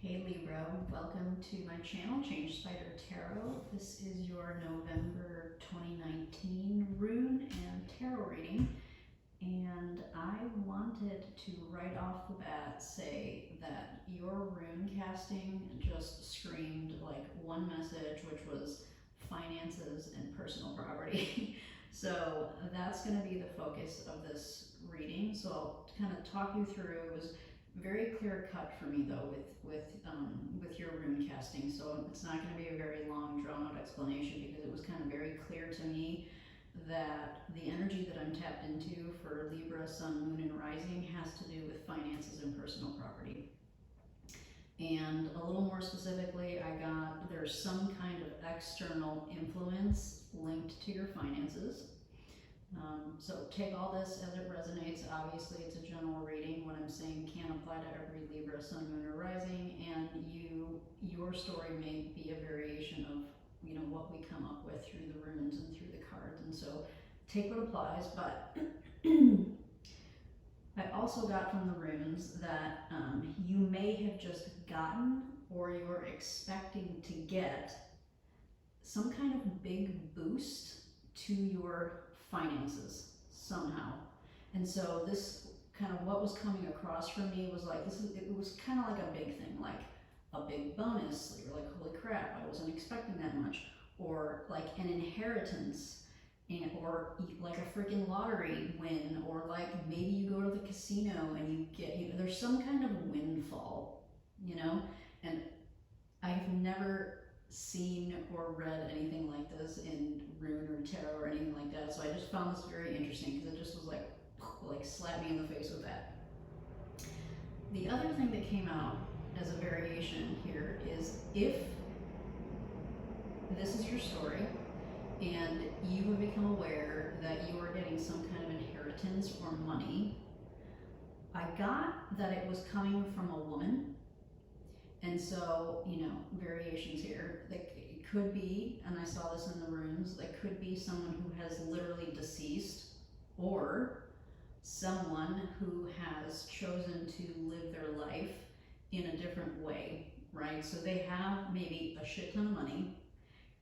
Hey Libra, welcome to my channel, Change Spider Tarot. This is your November 2019 Rune and Tarot reading. And I wanted to right off the bat say that your rune casting just screamed like one message, which was finances and personal property. So that's going to be the focus of this reading. So I'll kind of talk you through. It was very clear cut for me though with your rune casting. So it's not going to be a very long drawn out explanation because it was kind of very clear to me that the energy that I'm tapped into for Libra, Sun, Moon, and Rising has to do with finances and personal property. And a little more specifically, I got there's some kind of external influence linked to your finances. So take all this as it resonates. Obviously, it's a general reading. What I'm saying can't apply to every Libra, Sun, Moon, or Rising, and your story may be a variation of what we come up with through the runes and through the cards, and so take what applies. But I also got from the runes that you may have just gotten or you're expecting to get some kind of big boost to your finances somehow. And so this kind of what was coming across for me was like it was kind of like a big thing, like a big bonus. You're like, holy crap, I wasn't expecting that much. Or like an inheritance, or like a freaking lottery win, or like maybe you go to the casino and you get, there's some kind of windfall, and I've never seen or read anything like this in Rune or Tarot or anything like that. So I just found this very interesting because it just was like slap me in the face with that. The other thing that came out as a variation here is if this is your story and you have become aware that you are getting some kind of inheritance or money, I got that it was coming from a woman. And so, variations here. Like it could be, and I saw this in the runes, that could be someone who has literally deceased, or someone who has chosen to live their life in a different way, right? So they have maybe a shit ton of money,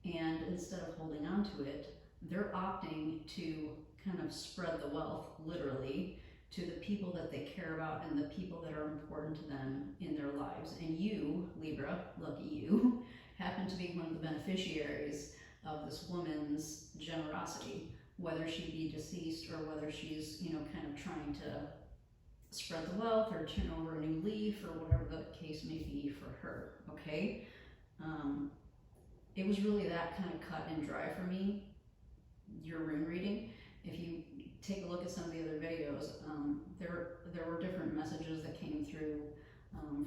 and instead of holding on to it, they're opting to kind of spread the wealth, literally, to the people that they care about and the people that are important to them in their lives. And you, Libra, lucky you, happen to be one of the beneficiaries of this woman's generosity, whether she be deceased or whether she's, kind of trying to spread the wealth or turn over a new leaf or whatever the case may be for her, okay? It was really that kind of cut and dry for me, your rune reading. If you take a look at some of the other videos, there were different messages that came through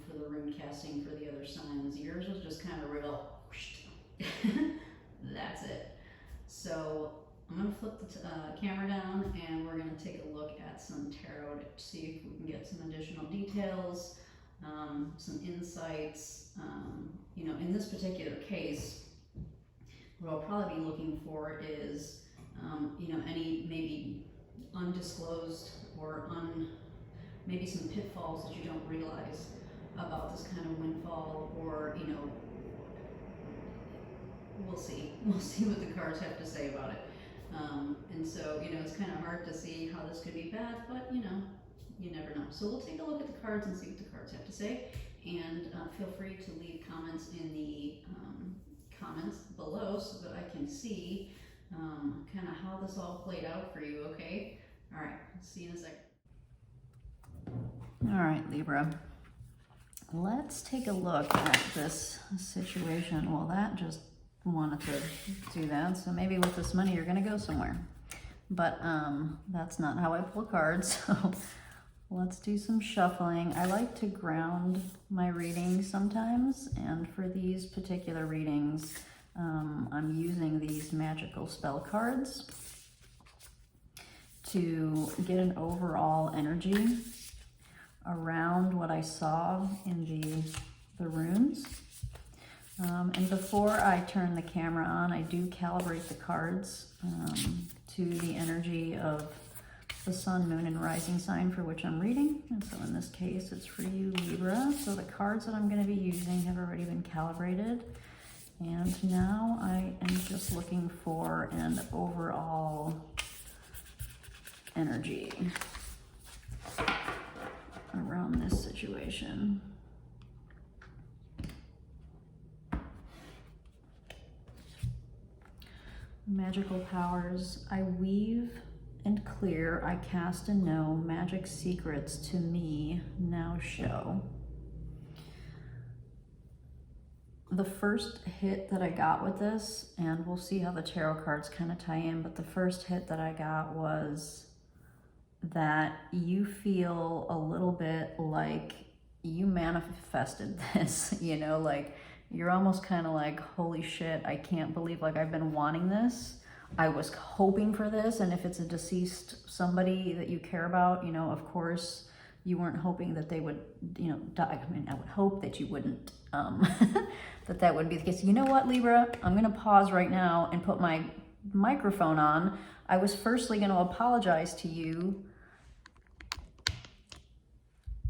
for the rune casting for the other signs. Yours was just kind of real, whoosh, that's it. So I'm going to flip the camera down and we're going to take a look at some tarot to see if we can get some additional details, some insights. In this particular case, what I'll probably be looking for is any maybe undisclosed or maybe some pitfalls that you don't realize about this kind of windfall, or we'll see what the cards have to say about it. And so it's kind of hard to see how this could be bad, but you never know. So we'll take a look at the cards and see what the cards have to say, and feel free to leave comments in the comments below so that I can see kind of how this all played out for you, okay? All right, see you in a second. All right, Libra. Let's take a look at this situation. Well, that just wanted to do that, so maybe with this money you're gonna go somewhere. But that's not how I pull cards, so let's do some shuffling. I like to ground my readings sometimes, and for these particular readings, I'm using these magical spell cards to get an overall energy around what I saw in the runes. And before I turn the camera on, I do calibrate the cards to the energy of the sun, moon, and rising sign for which I'm reading. And so in this case, it's for you, Libra. So the cards that I'm going to be using have already been calibrated. And now I am just looking for an overall energy around this situation. Magical powers. I weave and clear, I cast and know, magic secrets to me now show. The first hit that I got with this, and we'll see how the tarot cards kind of tie in, but the first hit that I got was that you feel a little bit like you manifested this, you know, like you're almost kind of like, holy shit, I can't believe, like, I've been wanting this. I was hoping for this. And if it's a deceased somebody that you care about, you know, of course, you weren't hoping that they would, you know, die. I mean, I would hope that you wouldn't, that would be the case. You know what, Libra? I'm going to pause right now and put my microphone on. I was firstly going to apologize to you.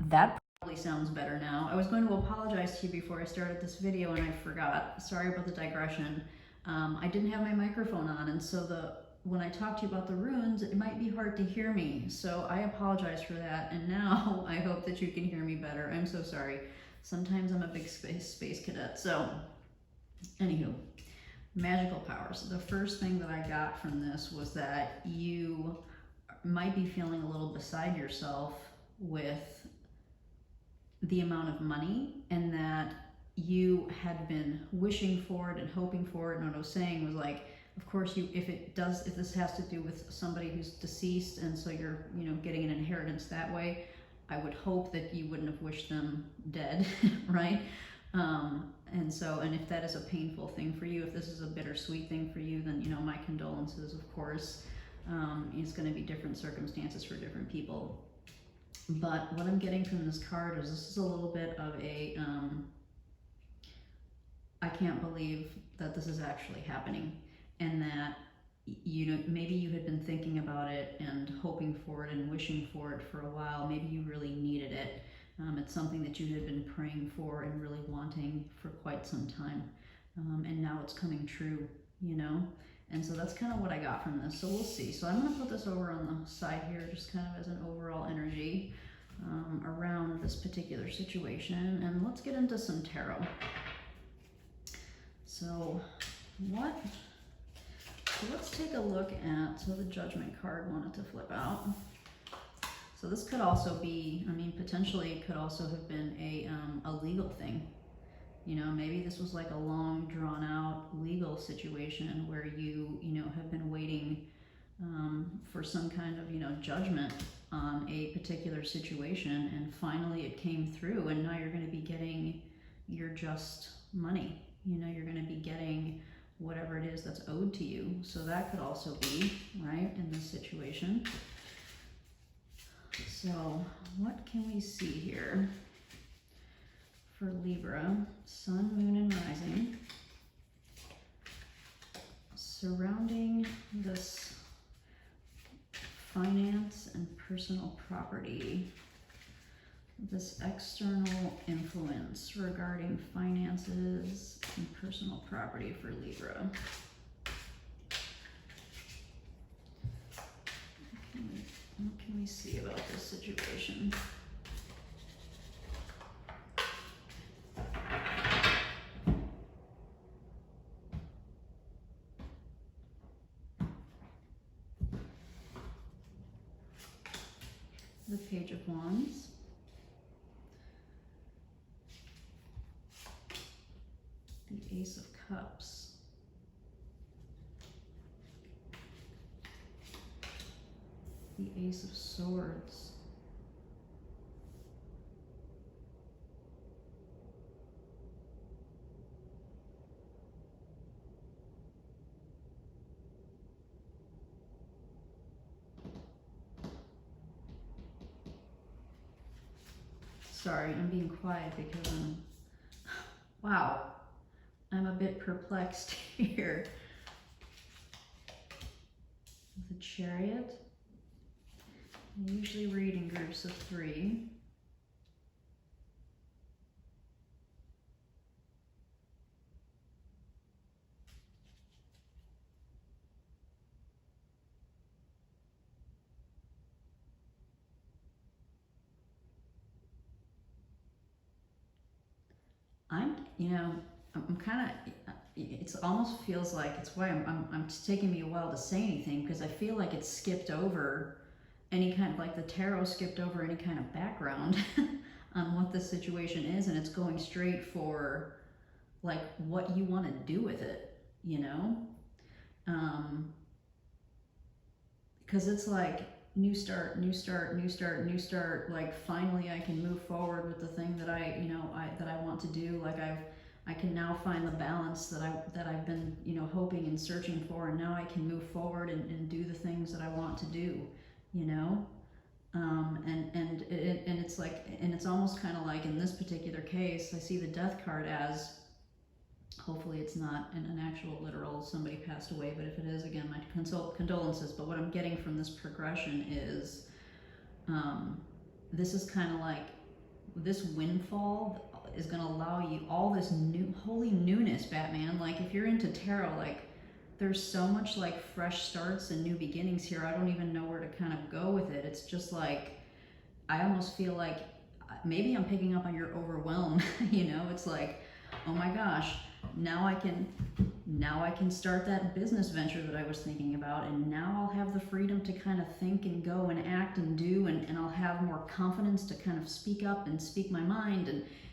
That probably sounds better now. I was going to apologize to you before I started this video and I forgot. Sorry about the digression. I didn't have my microphone on, and so when I talk to you about the runes, it might be hard to hear me. So I apologize for that, and now I hope that you can hear me better. I'm so sorry. Sometimes I'm a big space cadet. So, anywho, magical powers. The first thing that I got from this was that you might be feeling a little beside yourself with the amount of money, and that you had been wishing for it and hoping for it. And what I was saying was, like, of course, if this has to do with somebody who's deceased, and so you're, you know, getting an inheritance that way, I would hope that you wouldn't have wished them dead, right? And if that is a painful thing for you, if this is a bittersweet thing for you, then, you know, my condolences, of course. It's going to be different circumstances for different people. But what I'm getting from this card is this is a little bit of a, I can't believe that this is actually happening, and that, you know, maybe you had been thinking about it and hoping for it and wishing for it for a while. Maybe you really needed it. It's something that you had been praying for and really wanting for quite some time. And now it's coming true, you know? And so that's kind of what I got from this. So we'll see. So I'm going to put this over on the side here, just kind of as an overall energy around this particular situation. And let's get into some tarot. So let's take a look at, so the Judgment card wanted to flip out. So this could also be, I mean, potentially it could also have been a legal thing. You know, maybe this was like a long, drawn out legal situation where you know, have been waiting for some kind of, you know, judgment on a particular situation, and finally it came through, and now you're going to be getting your just money. You know, you're going to be getting whatever it is that's owed to you. So that could also be, right, in this situation. So what can we see here for Libra? Sun, moon, and rising. Surrounding this finance and personal property. This external influence regarding finances and personal property for Libra. What can we see about this situation? The Page of Wands. The Ace of Cups. The Ace of Swords. Sorry, I'm being quiet because I'm a bit perplexed here. The Chariot, I usually read in groups of 3. I'm kind of, it almost feels like, it's why it's taking me a while to say anything, because I feel like it's skipped over any kind of, like the tarot skipped over any kind of background on what the situation is, and it's going straight for like what you want to do with it, you know? Because it's like new start, new start, new start, new start. Like finally, I can move forward with the thing that I want to do. Like I can now find the balance that I've been hoping and searching for, and now I can move forward and do the things that I want to do. And it's like, and it's almost kind of like in this particular case, I see the Death card as, hopefully it's not an actual literal somebody passed away, but if it is, again, my condolences. But what I'm getting from this progression is this is kind of like, this windfall is going to allow you all this new holy newness, Batman. Like if you're into tarot, like there's so much like fresh starts and new beginnings here. I don't even know where to kind of go with it. It's just like, I almost feel like maybe I'm picking up on your overwhelm. It's like, oh my gosh, now I can start that business venture that I was thinking about, and now I'll have the freedom to kind of think and go and act and do, and I'll have more confidence to kind of speak up and speak my mind,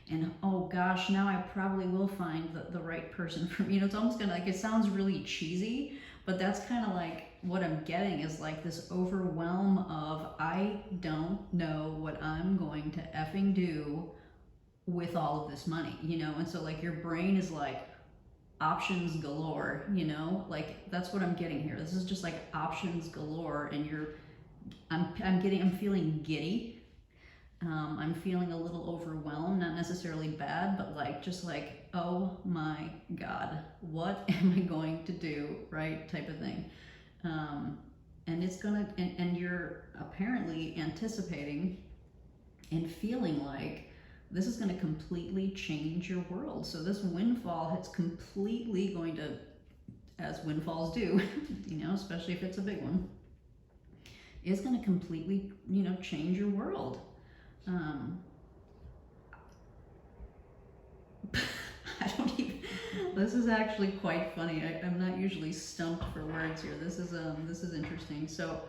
and oh gosh, now I probably will find the right person for me. It's almost kind of like, it sounds really cheesy, but that's kind of like what I'm getting, is like this overwhelm of, I don't know what I'm going to effing do with all of this money, and so like your brain is like options galore, like that's what I'm getting here. This is just like options galore, and I'm feeling giddy. I'm feeling a little overwhelmed, not necessarily bad, but like just like, oh my God, what am I going to do, right? Type of thing. And it's gonna, and you're apparently anticipating and feeling like this is going to completely change your world. So this windfall, it's completely going to, as windfalls do, especially if it's a big one, is going to completely, change your world. I don't even, this is actually quite funny. I'm not usually stumped for words here. This is interesting. So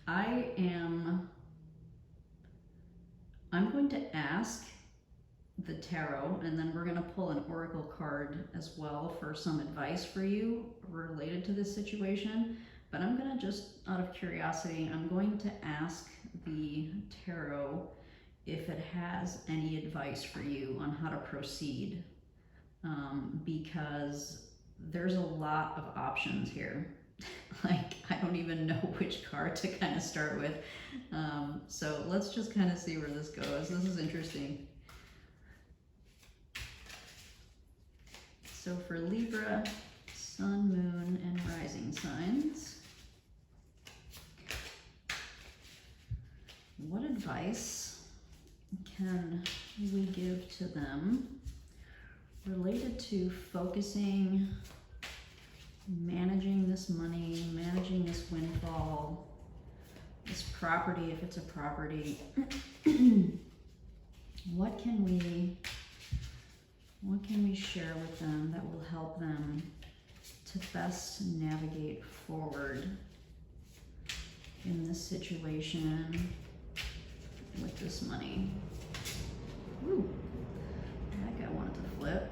I'm going to ask the tarot, and then we're going to pull an oracle card as well for some advice for you related to this situation. But I'm going to, just out of curiosity, I'm going to ask the tarot if it has any advice for you on how to proceed, because there's a lot of options here. Like, I don't even know which card to kind of start with. So let's just kind of see where this goes. This is interesting. So for Libra, Sun, Moon, and Rising signs, what advice can we give to them related to focusing, managing this money, managing this windfall, this property, if it's a property? What can we share with them that will help them to best navigate forward in this situation with this money? Ooh, that guy wanted to flip.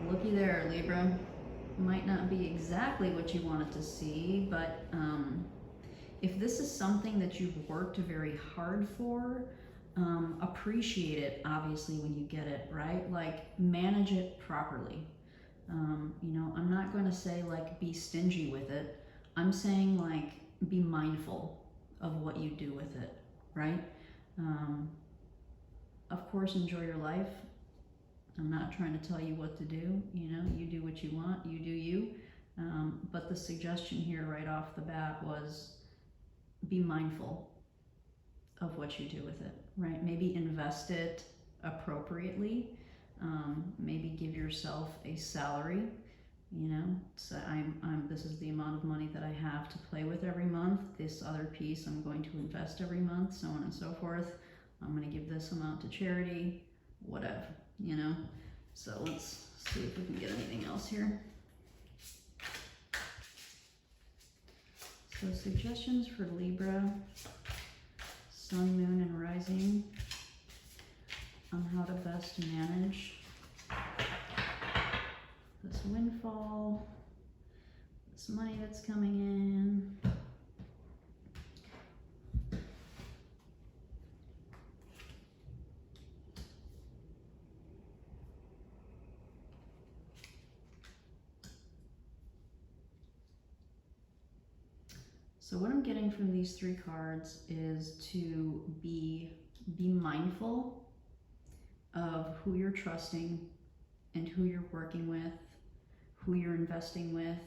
Looky there, Libra. Might not be exactly what you wanted to see, but if this is something that you've worked very hard for, appreciate it, obviously, when you get it, right? Like, manage it properly. I'm not going to say, like, be stingy with it. I'm saying, like, be mindful of what you do with it, right? Of course, enjoy your life. I'm not trying to tell you what to do. You do what you want, you do you. But the suggestion here right off the bat was, be mindful of what you do with it, right? Maybe invest it appropriately. Maybe give yourself a salary, you know, so this is the amount of money that I have to play with every month. This other piece I'm going to invest every month, so on and so forth. I'm going to give this amount to charity, whatever, you know. So let's see if we can get anything else here. So suggestions for Libra, Sun, Moon, and Rising on how to best manage this windfall, this money that's coming in. So what I'm getting from these three cards is to be mindful of who you're trusting and who you're working with, who you're investing with.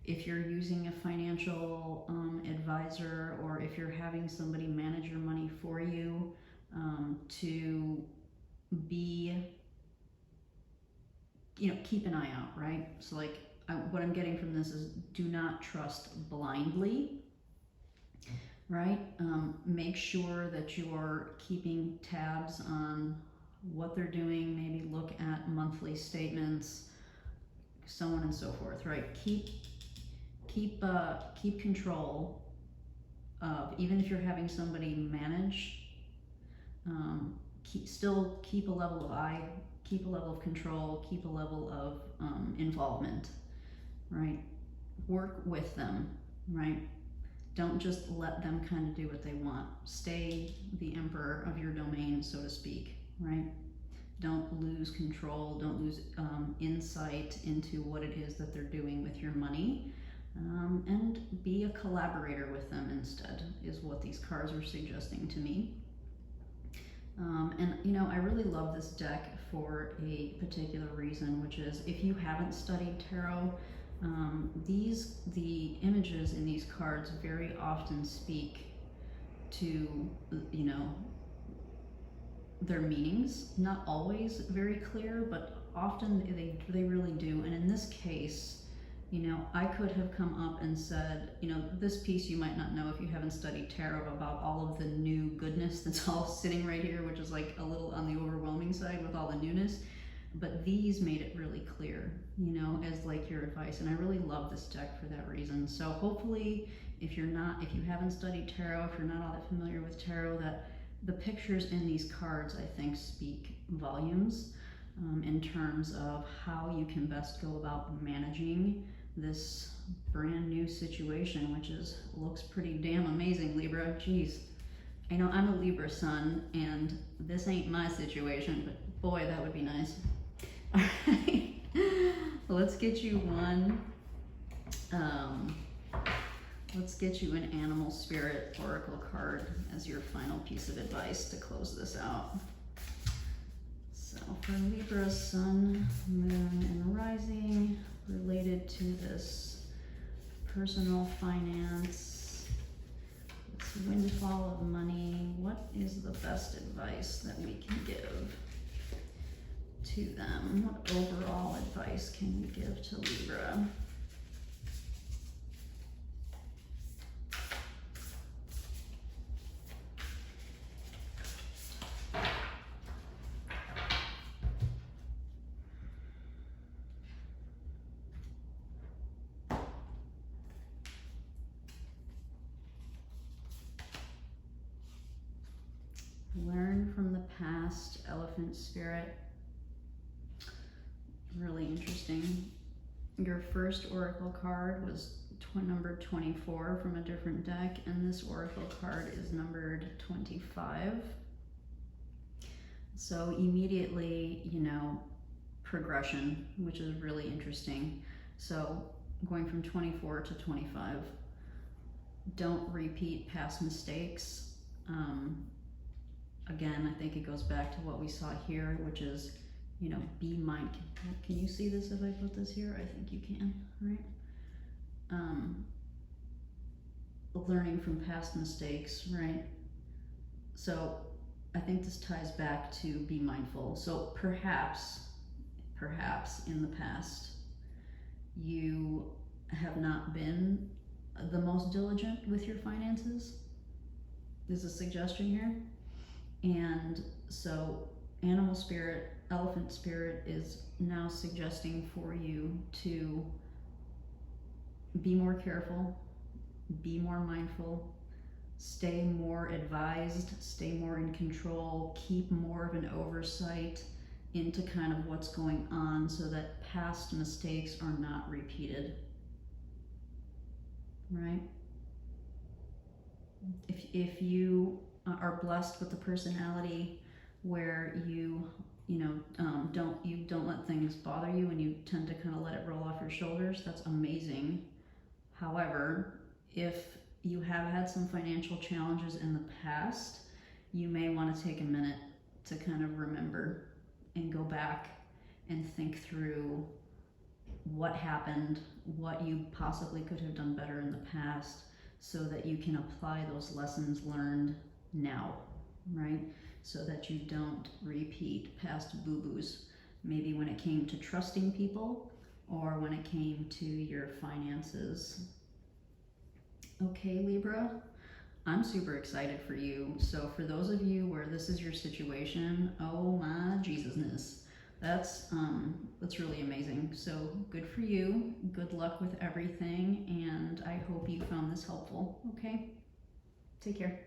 If you're using a financial advisor, or if you're having somebody manage your money for you, to be, you know, keep an eye out, right? So like what I'm getting from this is do not trust blindly, right? Make sure that you're keeping tabs on what they're doing. Maybe look at monthly statements, so on and so forth, right? Keep control of, even if you're having somebody manage, still keep a level of eye, keep a level of control, keep a level of involvement, right? Work with them, right? Don't just let them kind of do what they want. Stay the emperor of your domain, so to speak, right? Don't lose control, don't lose insight into what it is that they're doing with your money, and be a collaborator with them instead, is what these cards are suggesting to me. And you know, I really love this deck for a particular reason, which is if you haven't studied tarot, the images in these cards very often speak to, you know, their meanings. Not always very clear, but often they really do. And in this case, you know, I could have come up and said, you know, this piece you might not know if you haven't studied tarot about all of the new goodness that's all sitting right here, which is like a little on the overwhelming side with all the newness. But these made it really clear, you know, as like your advice. And I really love this deck for that reason. So hopefully, if you haven't studied tarot, if you're not all that familiar with tarot, that the pictures in these cards, I think, speak volumes in terms of how you can best go about managing this brand new situation, which looks pretty damn amazing, Libra. Jeez, I know I'm a Libra sun, and this ain't my situation, but boy, that would be nice. All right, let's get you one. Let's get you an animal spirit oracle card as your final piece of advice to close this out. So for Libra, Sun, Moon, and Rising, related to this personal finance, this windfall of money, what is the best advice that we can give to them? What overall advice can we give to Libra? Learn from the past, Elephant Spirit. Really interesting. Your first oracle card was numbered 24 from a different deck, and this oracle card is numbered 25. So immediately, you know, progression, which is really interesting. So going from 24 to 25. Don't repeat past mistakes. Again, I think it goes back to what we saw here, which is, you know, be mindful. Can you see this if I put this here? I think you can, right? learning from past mistakes, right? So I think this ties back to be mindful. So perhaps in the past, you have not been the most diligent with your finances. There's a suggestion here. And so animal spirit, elephant spirit is now suggesting for you to be more careful, be more mindful, stay more advised, stay more in control, keep more of an oversight into kind of what's going on so that past mistakes are not repeated, right? If you are blessed with the personality where you don't let things bother you and you tend to kind of let it roll off your shoulders, that's amazing. However, if you have had some financial challenges in the past, you may want to take a minute to kind of remember and go back and think through what happened, what you possibly could have done better in the past, so that you can apply those lessons learned now, right? So that you don't repeat past boo-boos, maybe when it came to trusting people or when it came to your finances. Okay, Libra, I'm super excited for you. So for those of you where this is your situation, oh my Jesusness, that's really amazing. So good for you. Good luck with everything, and I hope you found this helpful. Okay, take care.